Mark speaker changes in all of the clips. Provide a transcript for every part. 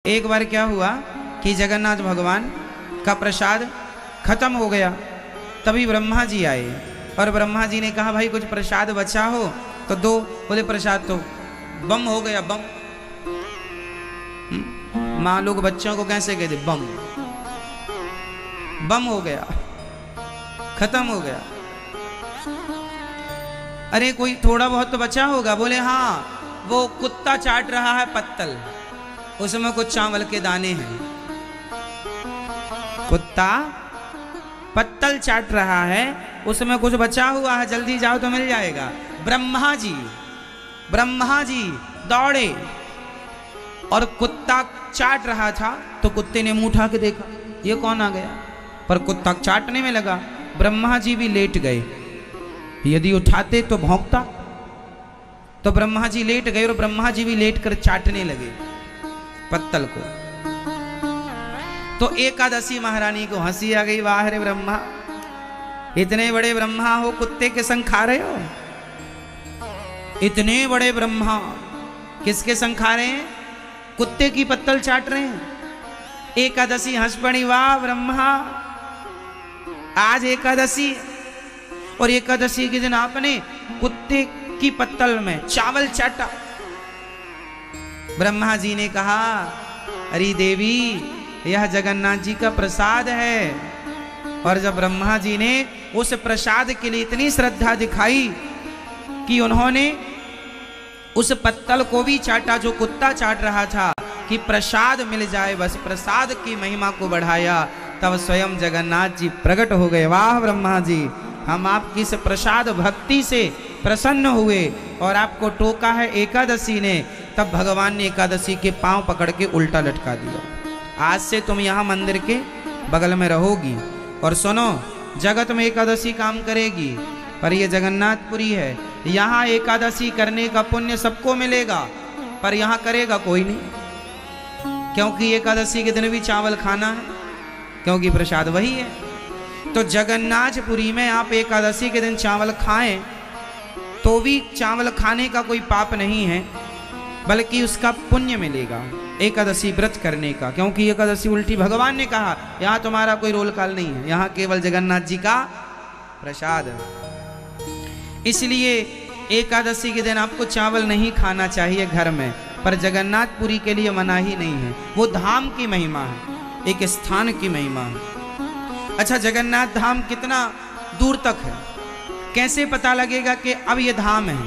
Speaker 1: एक बार क्या हुआ कि जगन्नाथ भगवान का प्रसाद खत्म हो गया। तभी ब्रह्मा जी आए और ब्रह्मा जी ने कहा भाई कुछ प्रसाद बचा हो तो दो। बोले प्रसाद तो बम हो गया, बम। माँ लोग बच्चों को कैसे कहते, बम बम हो गया, खत्म हो गया। अरे कोई थोड़ा बहुत तो बचा होगा। बोले हाँ, वो कुत्ता चाट रहा है पत्तल, उसमें कुछ चावल के दाने हैं। कुत्ता पत्तल चाट रहा है, उसमें कुछ बचा हुआ है, जल्दी जाओ तो मिल जाएगा। ब्रह्मा जी दौड़े और कुत्ता चाट रहा था तो कुत्ते ने मुंह उठा के देखा ये कौन आ गया, पर कुत्ता चाटने में लगा। ब्रह्मा जी भी लेट गए, यदि उठाते तो भौंकता। तो ब्रह्मा जी लेट गए और ब्रह्मा जी भी लेट कर चाटने लगे पत्तल को। तो एकादशी महारानी को हंसी आ गई, वाह रे ब्रह्मा, इतने बड़े ब्रह्मा हो, कुत्ते के संग खा रहे हो। इतने बड़े ब्रह्मा किसके संग खा रहे हैं, कुत्ते की पत्तल चाट रहे हैं। एकादशी हंस पड़ी, वाह ब्रह्मा, आज एकादशी और एकादशी के दिन आपने कुत्ते की पत्तल में चावल चाटा। ब्रह्मा जी ने कहा अरे देवी, यह जगन्नाथ जी का प्रसाद है। और जब ब्रह्मा जी ने उस प्रसाद के लिए इतनी श्रद्धा दिखाई कि उन्होंने उस पत्तल को भी चाटा जो कुत्ता चाट रहा था, कि प्रसाद मिल जाए, बस प्रसाद की महिमा को बढ़ाया। तब स्वयं जगन्नाथ जी प्रकट हो गए। वाह ब्रह्मा जी, हम आपकी इस प्रसाद भक्ति से प्रसन्न हुए और आपको टोका है एकादशी ने। तब भगवान ने एकादशी के पांव पकड़ के उल्टा लटका दिया। आज से तुम यहाँ मंदिर के बगल में रहोगी। और सुनो, जगत में एकादशी काम करेगी, पर ये जगन्नाथपुरी है, यहाँ एकादशी करने का पुण्य सबको मिलेगा, पर यहाँ करेगा कोई नहीं, क्योंकि एकादशी के दिन भी चावल खाना है, क्योंकि प्रसाद वही है। तो जगन्नाथपुरी में आप एकादशी के दिन चावल खाएं तो भी चावल खाने का कोई पाप नहीं है, बल्कि उसका पुण्य मिलेगा एकादशी व्रत करने का, क्योंकि एकादशी उल्टी भगवान ने कहा यहाँ तुम्हारा कोई रोल काल नहीं है, यहाँ केवल जगन्नाथ जी का प्रसाद है। इसलिए एकादशी के दिन आपको चावल नहीं खाना चाहिए घर में, पर जगन्नाथपुरी के लिए मना ही नहीं है। वो धाम की महिमा है, एक स्थान की महिमा है। अच्छा, जगन्नाथ धाम कितना दूर तक है, कैसे पता लगेगा कि अब ये धाम है?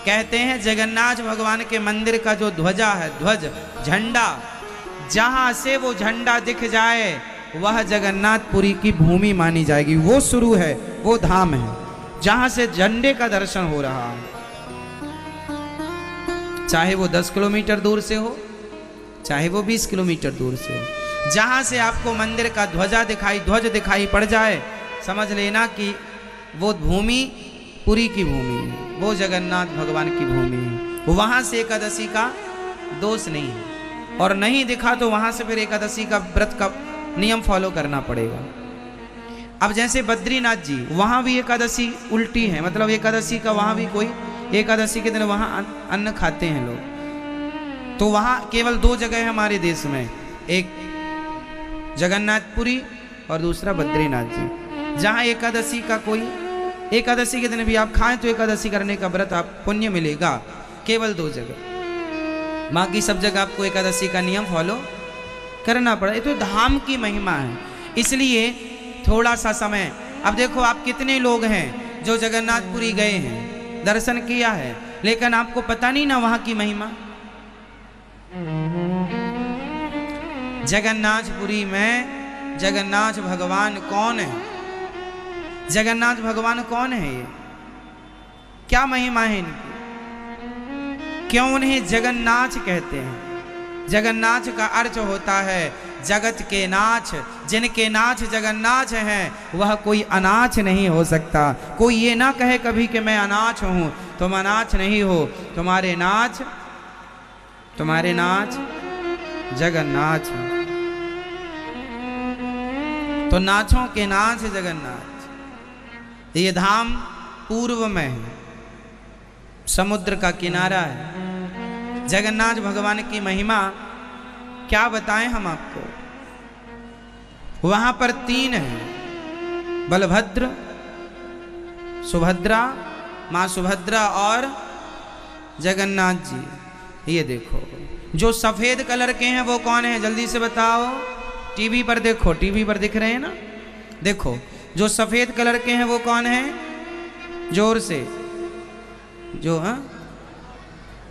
Speaker 1: कहते हैं जगन्नाथ भगवान के मंदिर का जो ध्वजा है, ध्वज झंडा, जहां से वो झंडा दिख जाए वह जगन्नाथपुरी की भूमि मानी जाएगी। वो शुरू है, वो धाम है जहां से झंडे का दर्शन हो रहा है। चाहे वो 10 किलोमीटर दूर से हो, चाहे वो 20 किलोमीटर दूर से हो, जहां से आपको मंदिर का ध्वज दिखाई पड़ जाए, समझ लेना कि वो भूमि पुरी की भूमि है, वो जगन्नाथ भगवान की भूमि है। वहां से एकादशी का दोष नहीं है, और नहीं दिखा तो वहां से फिर एकादशी का व्रत का नियम फॉलो करना पड़ेगा। अब जैसे बद्रीनाथ जी, वहां भी एकादशी उल्टी है, मतलब एकादशी का वहां भी कोई, एकादशी के दिन वहां अन्न खाते हैं लोग। तो वहां केवल 2 जगह है हमारे देश में, एक जगन्नाथपुरी और दूसरा बद्रीनाथ जी, जहां एकादशी का कोई, एकादशी के दिन भी आप खाएं तो एकादशी करने का व्रत आप पुण्य मिलेगा, केवल 2 जगह। बाकी सब जगह आपको एकादशी का नियम फॉलो करना पड़ा। ये तो धाम की महिमा है, इसलिए थोड़ा सा समय। अब देखो आप कितने लोग हैं जो जगन्नाथपुरी गए हैं, दर्शन किया है, लेकिन आपको पता नहीं ना वहां की महिमा। जगन्नाथपुरी में जगन्नाथ भगवान कौन है? जगन्नाथ भगवान कौन है? ये क्या महिमा है इनकी? क्यों उन्हें जगन्नाथ कहते हैं? जगन्नाथ का अर्थ होता है जगत के नाथ। जिनके नाथ जगन्नाथ हैं वह कोई अनाथ नहीं हो सकता। कोई ये ना कहे कभी कि मैं अनाथ हूं, तुम अनाथ नहीं हो, तुम्हारे नाथ जगन्नाथ। तो नाथों के नाथ जगन्नाथ। ये धाम पूर्व में है, समुद्र का किनारा है। जगन्नाथ भगवान की महिमा क्या बताएं हम आपको। वहां पर 3 हैं, बलभद्र, सुभद्रा, मां सुभद्रा और जगन्नाथ जी। ये देखो जो सफेद कलर के हैं वो कौन है, जल्दी से बताओ। टीवी पर देखो, टीवी पर दिख रहे हैं ना, देखो जो सफेद कलर के हैं वो कौन है, जोर से जो, हाँ,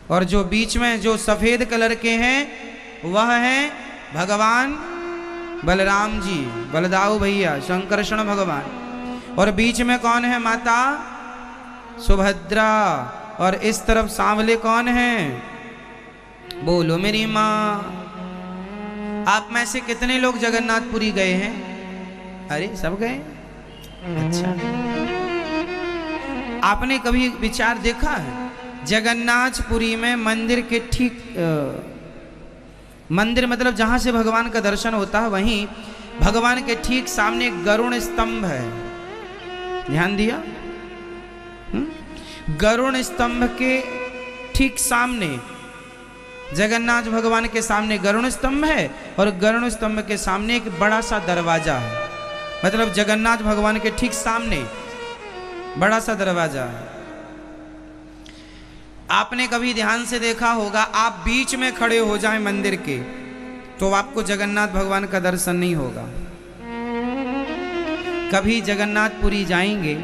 Speaker 1: और जो बीच में जो सफेद कलर के हैं वह है भगवान बलराम जी, बलदाऊ भैया, शंकरषण भगवान। और बीच में कौन है, माता सुभद्रा। और इस तरफ सांवले कौन है, बोलो मेरी माँ। आप में से कितने लोग जगन्नाथपुरी गए हैं? अरे सब गए, अच्छा। आपने कभी विचार देखा है, जगन्नाथपुरी में मंदिर के ठीक मंदिर मतलब जहां से भगवान का दर्शन होता है, वहीं भगवान के ठीक सामने गरुड़ स्तंभ है, ध्यान दिया? गरुड़ स्तंभ के ठीक सामने, जगन्नाथ भगवान के सामने गरुड़ स्तंभ है और गरुड़ स्तंभ के सामने एक बड़ा सा दरवाजा है, मतलब जगन्नाथ भगवान के ठीक सामने बड़ा सा दरवाजा है। आपने कभी ध्यान से देखा होगा, आप बीच में खड़े हो जाएं मंदिर के तो आपको जगन्नाथ भगवान का दर्शन नहीं होगा। कभी जगन्नाथपुरी जाएंगे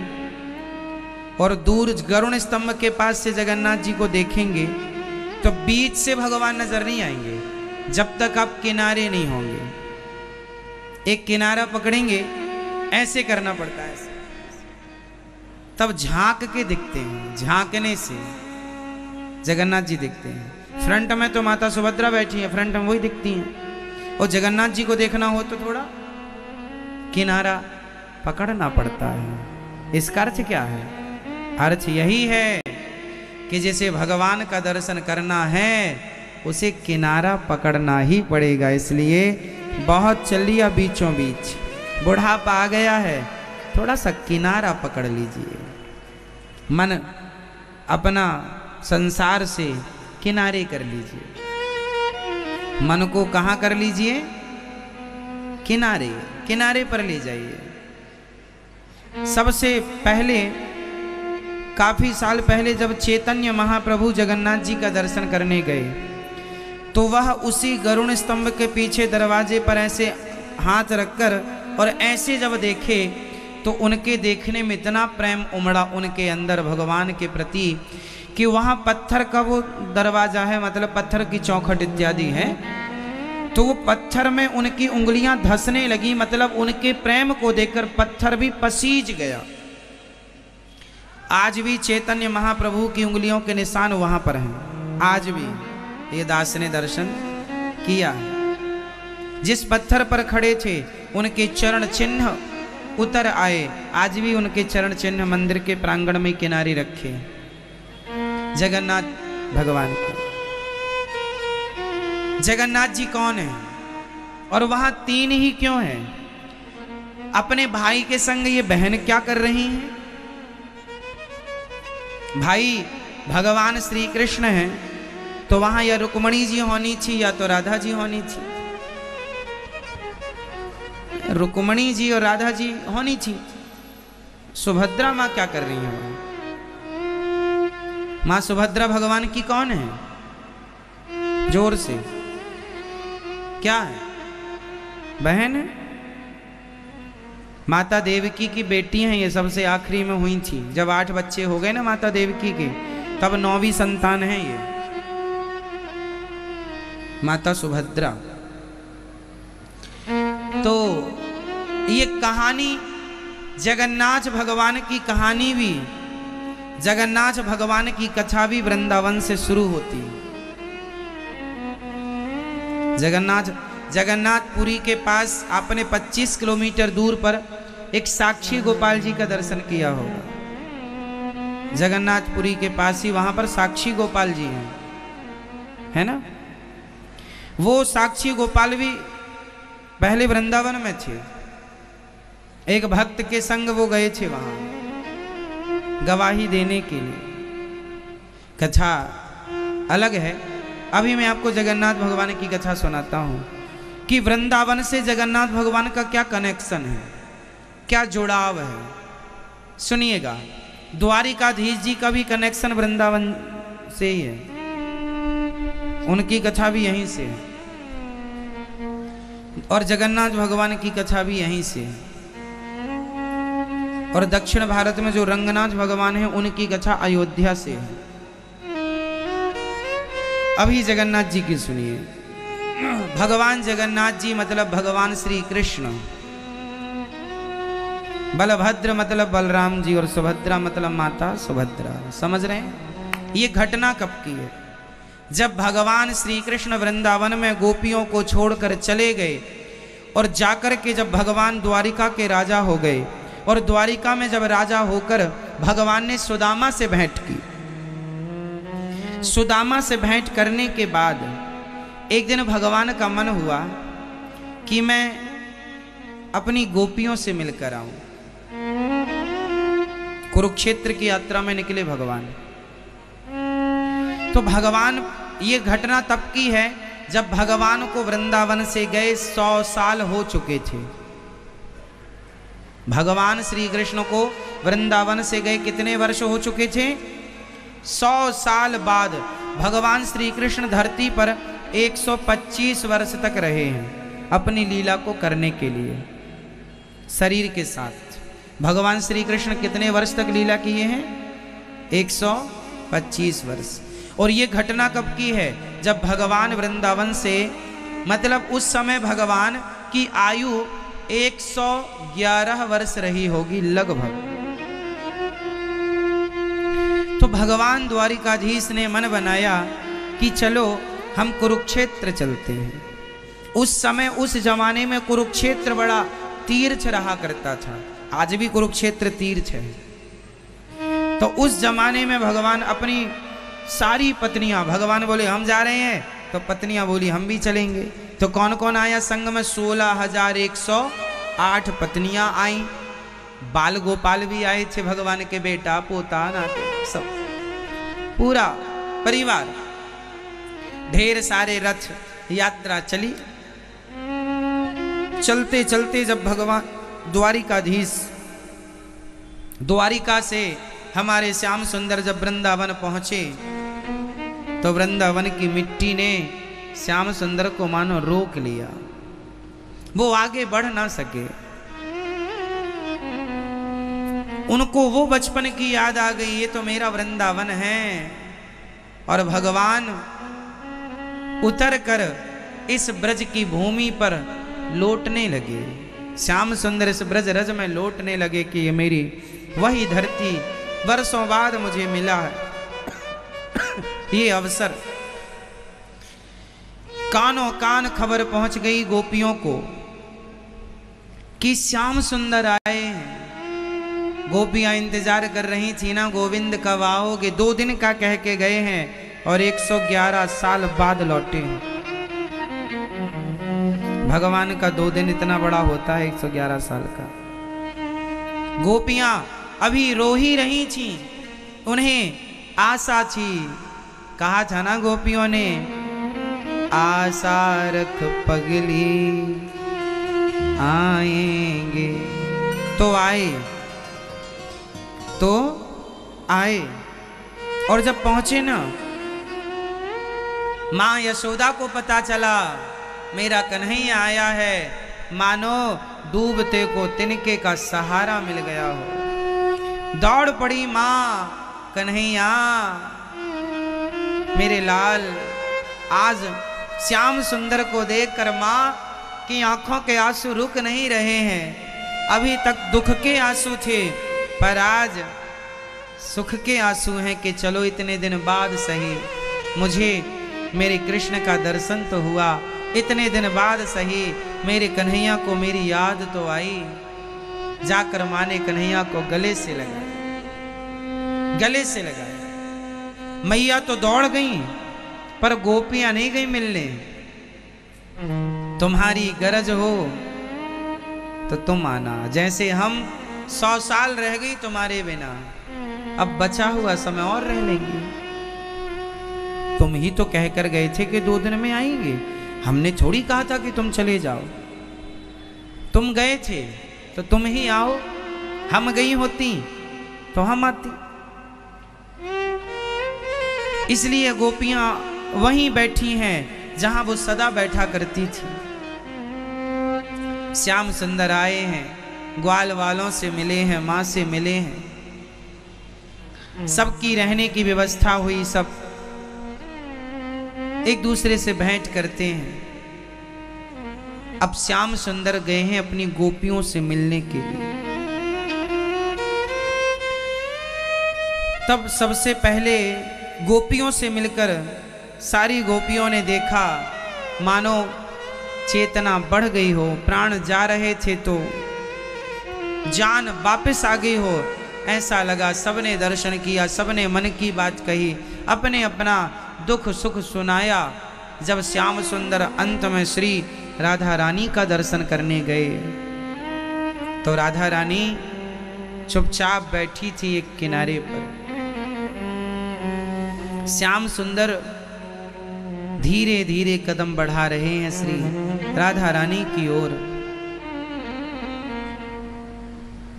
Speaker 1: और दूर गरुड़ स्तंभ के पास से जगन्नाथ जी को देखेंगे तो बीच से भगवान नजर नहीं आएंगे जब तक आप किनारे नहीं होंगे। एक किनारा पकड़ेंगे, ऐसे करना पड़ता है, तब झांक के दिखते हैं, झांकने से जगन्नाथ जी दिखते हैं। फ्रंट में तो माता सुभद्रा बैठी है, फ्रंट में वही दिखती हैं। और जगन्नाथ जी को देखना हो तो थोड़ा किनारा पकड़ना पड़ता है। इसका अर्थ क्या है? अर्थ यही है कि जैसे भगवान का दर्शन करना है उसे किनारा पकड़ना ही पड़ेगा। इसलिए बहुत चल लिया बीचों बीच, बुढ़ापा आ गया है, थोड़ा सा किनारा पकड़ लीजिए। मन अपना संसार से किनारे कर लीजिए, मन को कहाँ कर लीजिए, किनारे, किनारे पर ले जाइए। सबसे पहले काफी साल पहले जब चैतन्य महाप्रभु जगन्नाथ जी का दर्शन करने गए तो वह उसी गरुड़ स्तंभ के पीछे दरवाजे पर ऐसे हाथ रखकर और ऐसे जब देखे तो उनके देखने में इतना प्रेम उमड़ा उनके अंदर भगवान के प्रति कि वहाँ पत्थर का वो दरवाजा है, मतलब पत्थर की चौखट इत्यादि है, तो वो पत्थर में उनकी उंगलियां धंसने लगी, मतलब उनके प्रेम को देखकर पत्थर भी पसीज गया। आज भी चैतन्य महाप्रभु की उंगलियों के निशान वहां पर हैं, आज भी ये दास ने दर्शन किया। जिस पत्थर पर खड़े थे उनके चरण चिन्ह उतर आए, आज भी उनके चरण चिन्ह मंदिर के प्रांगण में किनारे रखे जगन्नाथ भगवान के। जगन्नाथ जी कौन है और वहां 3 ही क्यों हैं? अपने भाई के संग ये बहन क्या कर रही हैं? भाई भगवान श्री कृष्ण हैं तो वहां या रुक्मणी जी होनी थी या तो राधा जी होनी थी। रुक्मणी जी और राधा जी होनी थी। सुभद्रा मां क्या कर रही है? मां सुभद्रा भगवान की कौन है? जोर से क्या है? बहन है। माता देवकी की बेटी हैं, ये सबसे आखिरी में हुई थी। जब 8 बच्चे हो गए ना माता देवकी के, तब 9वीं संतान है ये माता सुभद्रा। तो ये कहानी जगन्नाथ भगवान की कहानी भी, जगन्नाथ भगवान की कथा भी वृंदावन से शुरू होती है। जगन्नाथपुरी के पास आपने 25 किलोमीटर दूर पर एक साक्षी गोपाल जी का दर्शन किया होगा। जगन्नाथपुरी के पास ही वहां पर साक्षी गोपाल जी हैं, है ना? वो साक्षी गोपाल भी पहले वृंदावन में थे। एक भक्त के संग वो गए थे वहां गवाही देने के लिए। कथा अलग है, अभी मैं आपको जगन्नाथ भगवान की कथा सुनाता हूँ कि वृंदावन से जगन्नाथ भगवान का क्या कनेक्शन है, क्या जुड़ाव है। सुनिएगा, द्वारिकाधीश जी का भी कनेक्शन वृंदावन से ही है, उनकी कथा भी यहीं से है, और जगन्नाथ भगवान की कथा भी यहीं से है। और दक्षिण भारत में जो रंगनाथ भगवान है उनकी कथा अयोध्या से है। अभी जगन्नाथ जी की सुनिए। भगवान जगन्नाथ जी मतलब भगवान श्री कृष्ण, बलभद्र मतलब बलराम जी, और सुभद्रा मतलब माता सुभद्रा। समझ रहे हैं? ये घटना कब की है? जब भगवान श्री कृष्ण वृंदावन में गोपियों को छोड़कर चले गए और जाकर के जब भगवान द्वारिका के राजा हो गए, और द्वारिका में जब राजा होकर भगवान ने सुदामा से भेंट की। सुदामा से भेंट करने के बाद एक दिन भगवान का मन हुआ कि मैं अपनी गोपियों से मिलकर आऊं। कुरुक्षेत्र की यात्रा में निकले भगवान। तो भगवान, ये घटना तब की है जब भगवान को वृंदावन से गए 100 साल हो चुके थे। भगवान श्री कृष्ण को वृंदावन से गए कितने वर्ष हो चुके थे? 100 साल बाद भगवान श्री कृष्ण धरती पर 125 वर्ष तक रहे हैं अपनी लीला को करने के लिए शरीर के साथ। भगवान श्री कृष्ण कितने वर्ष तक लीला किए हैं? 125 वर्ष। और ये घटना कब की है? जब भगवान वृंदावन से, मतलब उस समय भगवान की आयु 111 वर्ष रही होगी लगभग। तो भगवान द्वारिकाधीश ने मन बनाया कि चलो हम कुरुक्षेत्र चलते हैं। उस समय, उस जमाने में कुरुक्षेत्र बड़ा तीर्थ रहा करता था। आज भी कुरुक्षेत्र तीर्थ है। तो उस जमाने में भगवान अपनी सारी पत्नियां, भगवान बोले हम जा रहे हैं, तो पत्नियां बोली हम भी चलेंगे। तो कौन कौन आया संग में? 16,108 पत्नियां आई। बाल गोपाल भी आए थे, भगवान के बेटा पोता नाते सब, पूरा परिवार। ढेर सारे रथ यात्रा चली। चलते चलते जब भगवान द्वारिकाधीश, द्वारिका से हमारे श्याम सुंदर जब वृंदावन पहुंचे, तो वृंदावन की मिट्टी ने श्याम सुंदर को मानो रोक लिया। वो आगे बढ़ ना सके। उनको वो बचपन की याद आ गई, ये तो मेरा वृंदावन है। और भगवान उतर कर इस ब्रज की भूमि पर लौटने लगे। श्याम सुंदर इस ब्रज रज में लौटने लगे कि ये मेरी वही धरती, वर्षों बाद मुझे मिला है ये अवसर। कानों कान खबर पहुंच गई गोपियों को कि श्याम सुंदर आए हैं। गोपियां इंतजार कर रही थी ना, गोविंद कब आओगे। 2 दिन का कह के गए हैं और 111 साल बाद लौटे हैं। भगवान का 2 दिन इतना बड़ा होता है, 111 साल का। गोपियां अभी रो ही रही थी, उन्हें आशा थी। कहा था ना गोपियों ने, आशा रख पगली आएंगे। तो आए, तो आए। और जब पहुंचे ना, मां यशोदा को पता चला मेरा कन्हैया आया है, मानो डूबते को तिनके का सहारा मिल गया हो। दौड़ पड़ी मां, कन्हैया मेरे लाल। आज श्याम सुंदर को देखकर मां की आंखों के आंसू रुक नहीं रहे हैं। अभी तक दुख के आंसू थे, पर आज सुख के आंसू हैं कि चलो इतने दिन बाद सही मुझे मेरे कृष्ण का दर्शन तो हुआ। इतने दिन बाद सही मेरे कन्हैया को मेरी याद तो आई। जाकर मां ने कन्हैया को गले से लगाया, गले से लगाया। मैया तो दौड़ गई, पर गोपियां नहीं गई मिलने। तुम्हारी गरज हो तो तुम आना, जैसे हम 100 साल रह गई तुम्हारे बिना, अब बचा हुआ समय और रह लेंगे। तुम ही तो कहकर गए थे कि 2 दिन में आएंगे, हमने थोड़ी कहा था कि तुम चले जाओ। तुम गए थे तो तुम ही आओ, हम गई होती तो हम आती। इसलिए गोपियां वहीं बैठी हैं जहां वो सदा बैठा करती थी। श्याम सुंदर आए हैं, ग्वाल वालों से मिले हैं, मां से मिले हैं, सबकी रहने की व्यवस्था हुई, सब एक दूसरे से भेंट करते हैं। अब श्याम सुंदर गए हैं अपनी गोपियों से मिलने के लिए। तब सबसे पहले गोपियों से मिलकर सारी गोपियों ने देखा मानो चेतना बढ़ गई हो, प्राण जा रहे थे तो जान वापस आ गई हो, ऐसा लगा। सबने दर्शन किया, सबने मन की बात कही, अपने अपना दुख सुख सुनाया। जब श्याम सुंदर अंत में श्री राधा रानी का दर्शन करने गए तो राधा रानी चुपचाप बैठी थी एक किनारे पर। श्याम सुंदर धीरे धीरे कदम बढ़ा रहे हैं श्री राधा रानी की ओर।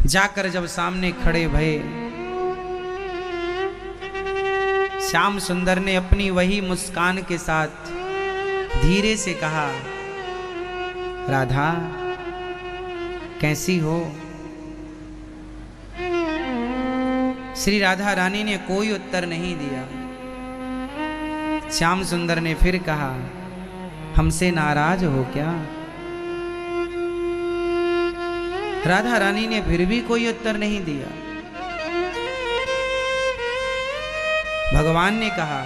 Speaker 1: जाकर जब सामने खड़े भये, श्याम सुंदर ने अपनी वही मुस्कान के साथ धीरे से कहा, राधा कैसी हो? श्री राधा रानी ने कोई उत्तर नहीं दिया। श्याम सुंदर ने फिर कहा, हमसे नाराज हो क्या? राधा रानी ने फिर भी कोई उत्तर नहीं दिया। भगवान ने कहा,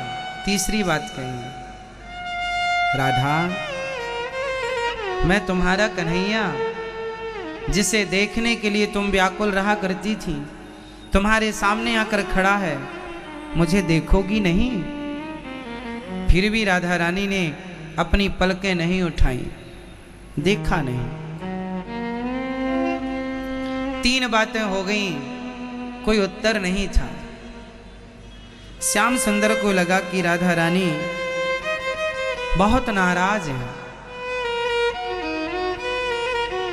Speaker 1: तीसरी बात कही, राधा मैं तुम्हारा कन्हैया जिसे देखने के लिए तुम व्याकुल रहा करती थी, तुम्हारे सामने आकर खड़ा है, मुझे देखोगी नहीं? फिर भी राधा रानी ने अपनी पलकें नहीं उठाई, देखा नहीं। 3 बातें हो गईं, कोई उत्तर नहीं था। श्याम सुंदर को लगा कि राधा रानी बहुत नाराज है।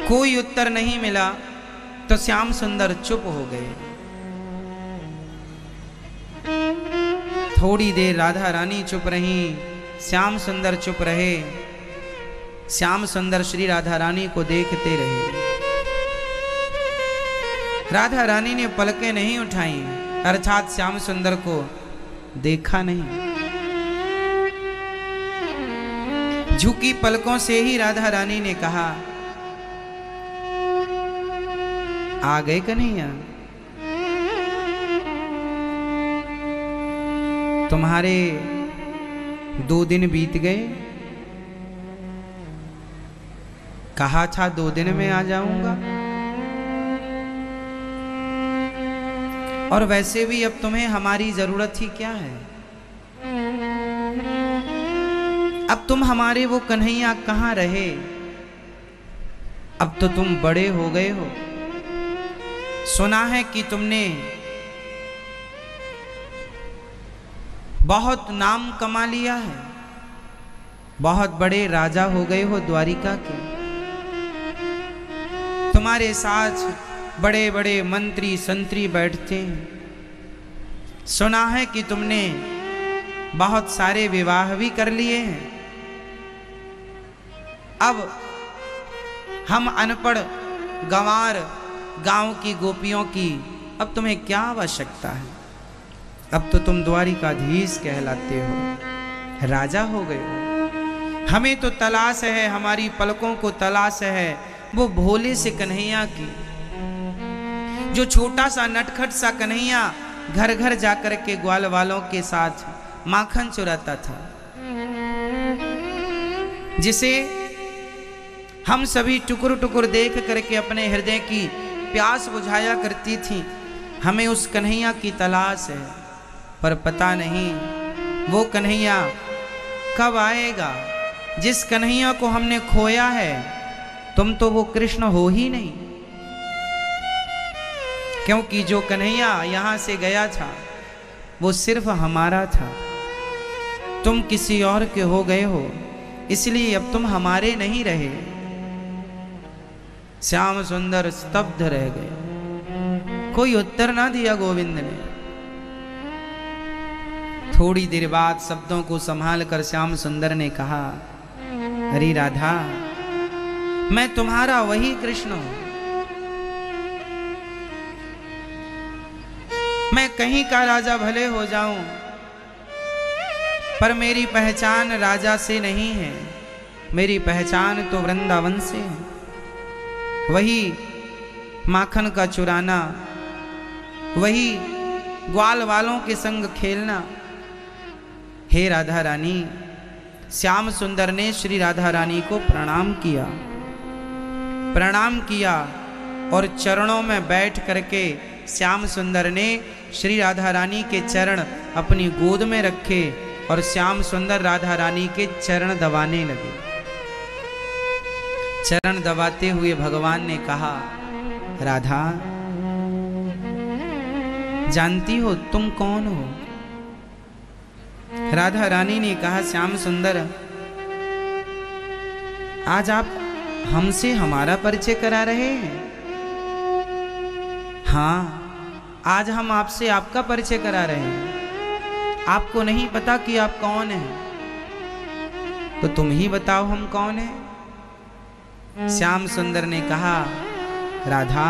Speaker 1: कोई उत्तर नहीं मिला तो श्याम सुंदर चुप हो गए। थोड़ी देर राधा रानी चुप रही, श्याम सुंदर चुप रहे। श्याम सुंदर श्री राधा रानी को देखते रहे। राधा रानी ने पलकें नहीं उठाई, अर्थात श्याम सुंदर को देखा नहीं। झुकी पलकों से ही राधा रानी ने कहा, आ गए कन्हैया? तुम्हारे 2 दिन बीत गए, कहा था 2 दिन में आ जाऊंगा, और वैसे भी अब तुम्हें हमारी जरूरत ही क्या है? अब तुम हमारे वो कन्हैया कहाँ रहे? अब तो तुम बड़े हो गए हो। सुना है कि तुमने बहुत नाम कमा लिया है, बहुत बड़े राजा हो गए हो द्वारिका के। तुम्हारे साथ बड़े बड़े मंत्री संतरी बैठते हैं। सुना है कि तुमने बहुत सारे विवाह भी कर लिए हैं। अब हम अनपढ़ गंवार गांव की गोपियों की अब तुम्हें क्या आवश्यकता है? अब तो तुम द्वारिकाधीश कहलाते हो, राजा हो गए हो। हमें तो तलाश है, हमारी पलकों को तलाश है वो भोले से कन्हैया की, जो छोटा सा नटखट सा कन्हैया घर घर जाकर के ग्वाल वालों के साथ माखन चुराता था, जिसे हम सभी टुकुर टुकुर देख करके अपने हृदय की प्यास बुझाया करती थी। हमें उस कन्हैया की तलाश है, पर पता नहीं वो कन्हैया कब आएगा। जिस कन्हैया को हमने खोया है, तुम तो वो कृष्ण हो ही नहीं, क्योंकि जो कन्हैया यहां से गया था वो सिर्फ हमारा था। तुम किसी और के हो गए हो, इसलिए अब तुम हमारे नहीं रहे। श्याम सुंदर स्तब्ध रह गए, कोई उत्तर ना दिया गोविंद ने। थोड़ी देर बाद शब्दों को संभाल कर श्याम सुंदर ने कहा, अरे राधा, मैं तुम्हारा वही कृष्ण हूं। मैं कहीं का राजा भले हो जाऊं, पर मेरी पहचान राजा से नहीं है, मेरी पहचान तो वृंदावन से है। वही माखन का चुराना, वही ग्वाल वालों के संग खेलना। हे राधा रानी। श्याम सुंदर ने श्री राधा रानी को प्रणाम किया, प्रणाम किया और चरणों में बैठ करके श्याम सुंदर ने श्री राधा रानी के चरण अपनी गोद में रखे और श्याम सुंदर राधा रानी के चरण दबाने लगे। चरण दबाते हुए भगवान ने कहा, राधा, जानती हो तुम कौन हो? राधा रानी ने कहा, श्याम सुंदर, आज आप हमसे हमारा परिचय करा रहे हैं? हाँ, आज हम आपसे आपका परिचय करा रहे हैं। आपको नहीं पता कि आप कौन हैं, तो तुम ही बताओ हम कौन हैं। श्याम सुंदर ने कहा, राधा,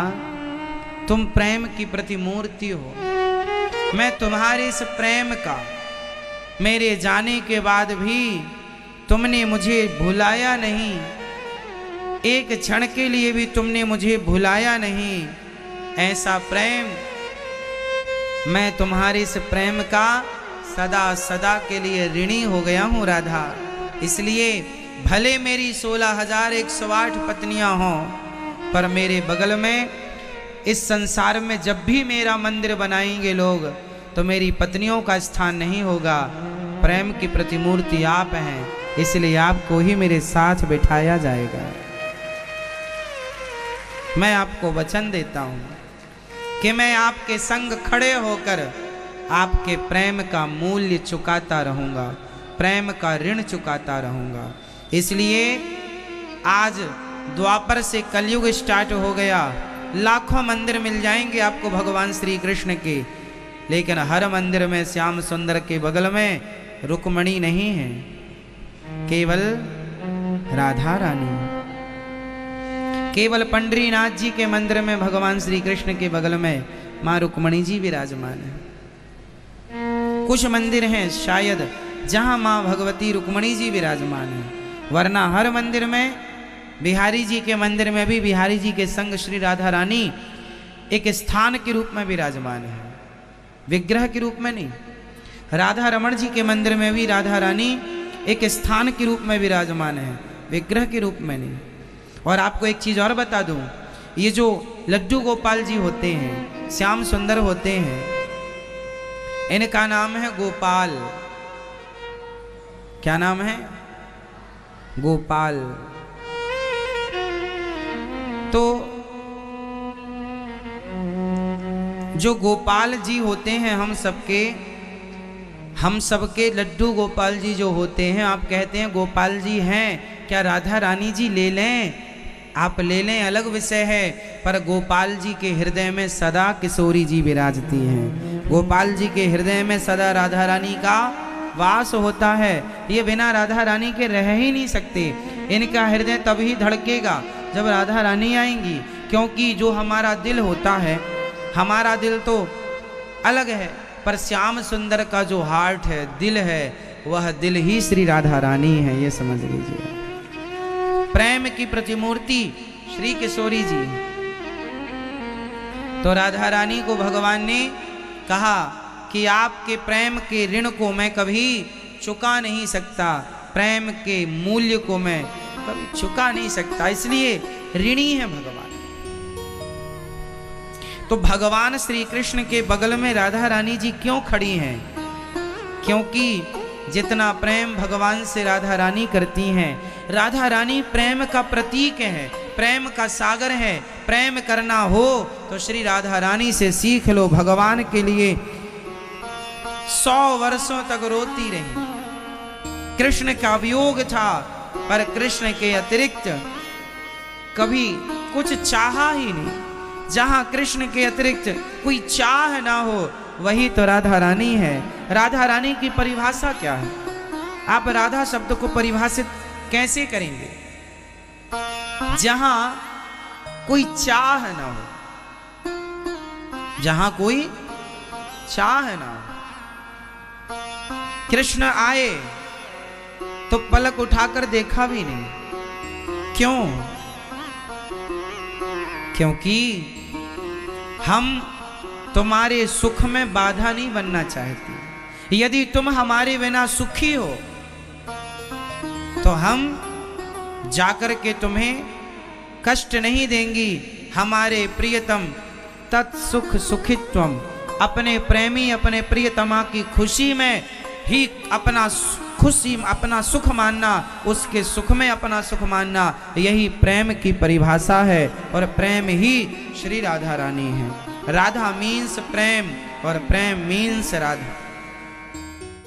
Speaker 1: तुम प्रेम की प्रतिमूर्ति हो। मैं तुम्हारे इस प्रेम का, मेरे जाने के बाद भी तुमने मुझे भुलाया नहीं, एक क्षण के लिए भी तुमने मुझे भुलाया नहीं। ऐसा प्रेम, मैं तुम्हारे इस प्रेम का सदा सदा के लिए ऋणी हो गया हूँ राधा। इसलिए भले मेरी 16,108 पत्नियां हों, पर मेरे बगल में इस संसार में जब भी मेरा मंदिर बनाएंगे लोग, तो मेरी पत्नियों का स्थान नहीं होगा। प्रेम की प्रतिमूर्ति आप हैं, इसलिए आपको ही मेरे साथ बिठाया जाएगा। मैं आपको वचन देता हूं कि मैं आपके संग खड़े होकर आपके प्रेम का मूल्य चुकाता रहूंगा, प्रेम का ऋण चुकाता रहूंगा। इसलिए आज द्वापर से कलयुग स्टार्ट हो गया। लाखों मंदिर मिल जाएंगे आपको भगवान श्री कृष्ण के, लेकिन हर मंदिर में श्याम सुंदर के बगल में रुक्मणी नहीं है, केवल राधा रानी। केवल पंडरीनाथ जी के मंदिर में भगवान श्री कृष्ण के बगल में मां रुक्मणी जी विराजमान है। कुछ मंदिर हैं शायद जहां मां भगवती रुक्मणी जी विराजमान है, वरना हर मंदिर में, बिहारी जी के मंदिर में भी बिहारी जी के संग श्री राधा रानी एक स्थान के रूप में विराजमान है, विग्रह के रूप में नहीं। राधा रमण जी के मंदिर में भी राधा रानी एक स्थान के रूप में विराजमान है, विग्रह के रूप में नहीं। और आपको एक चीज और बता दूं, ये जो लड्डू गोपाल जी होते हैं, श्याम सुंदर होते हैं, इनका नाम है गोपाल। क्या नाम है? गोपाल। तो जो गोपाल जी होते हैं, हम सबके लड्डू गोपाल जी जो होते हैं, आप कहते हैं गोपाल जी हैं, क्या राधा रानी जी ले लें? आप ले लें, अलग विषय है, पर गोपाल जी के हृदय में सदा किशोरी जी विराजती हैं। गोपाल जी के हृदय में सदा राधा रानी का वास होता है। ये बिना राधा रानी के रह ही नहीं सकते। इनका हृदय तभी धड़केगा जब राधा रानी आएंगी, क्योंकि जो हमारा दिल होता है, हमारा दिल तो अलग है, पर श्याम सुंदर का जो हार्ट है, दिल है, वह दिल ही श्री राधा रानी है, ये समझ लीजिए। प्रेम की प्रतिमूर्ति श्री किशोरी जी। तो राधा रानी को भगवान ने कहा कि आपके प्रेम के ऋण को मैं कभी चुका नहीं सकता, प्रेम के मूल्य को मैं कभी चुका नहीं सकता, इसलिए ऋणी है भगवान। तो भगवान श्री कृष्ण के बगल में राधा रानी जी क्यों खड़ी हैं? क्योंकि जितना प्रेम भगवान से राधा रानी करती हैं, राधा रानी प्रेम का प्रतीक है, प्रेम का सागर है। प्रेम करना हो तो श्री राधा रानी से सीख लो। भगवान के लिए 100 वर्षों तक रोती रही, कृष्ण का वियोग था, पर कृष्ण के अतिरिक्त कभी कुछ चाहा ही नहीं। जहां कृष्ण के अतिरिक्त कोई चाह ना हो वही तो राधा रानी है। राधा रानी की परिभाषा क्या है? आप राधा शब्द को परिभाषित कैसे करेंगे? जहां कोई चाह ना हो, जहां कोई चाह ना हो। कृष्ण आए तो पलक उठाकर देखा भी नहीं। क्यों? क्योंकि हम तुम्हारे सुख में बाधा नहीं बनना चाहते। यदि तुम हमारे बिना सुखी हो तो हम जाकर के तुम्हें कष्ट नहीं देंगी। हमारे प्रियतम तत्सुख सुखित्वम, अपने प्रेमी अपने प्रियतमा की खुशी में ही अपना खुशी अपना सुख मानना, उसके सुख में अपना सुख मानना, यही प्रेम की परिभाषा है। और प्रेम ही श्री राधा रानी है। राधा मीन्स प्रेम और प्रेम मीन्स राधा।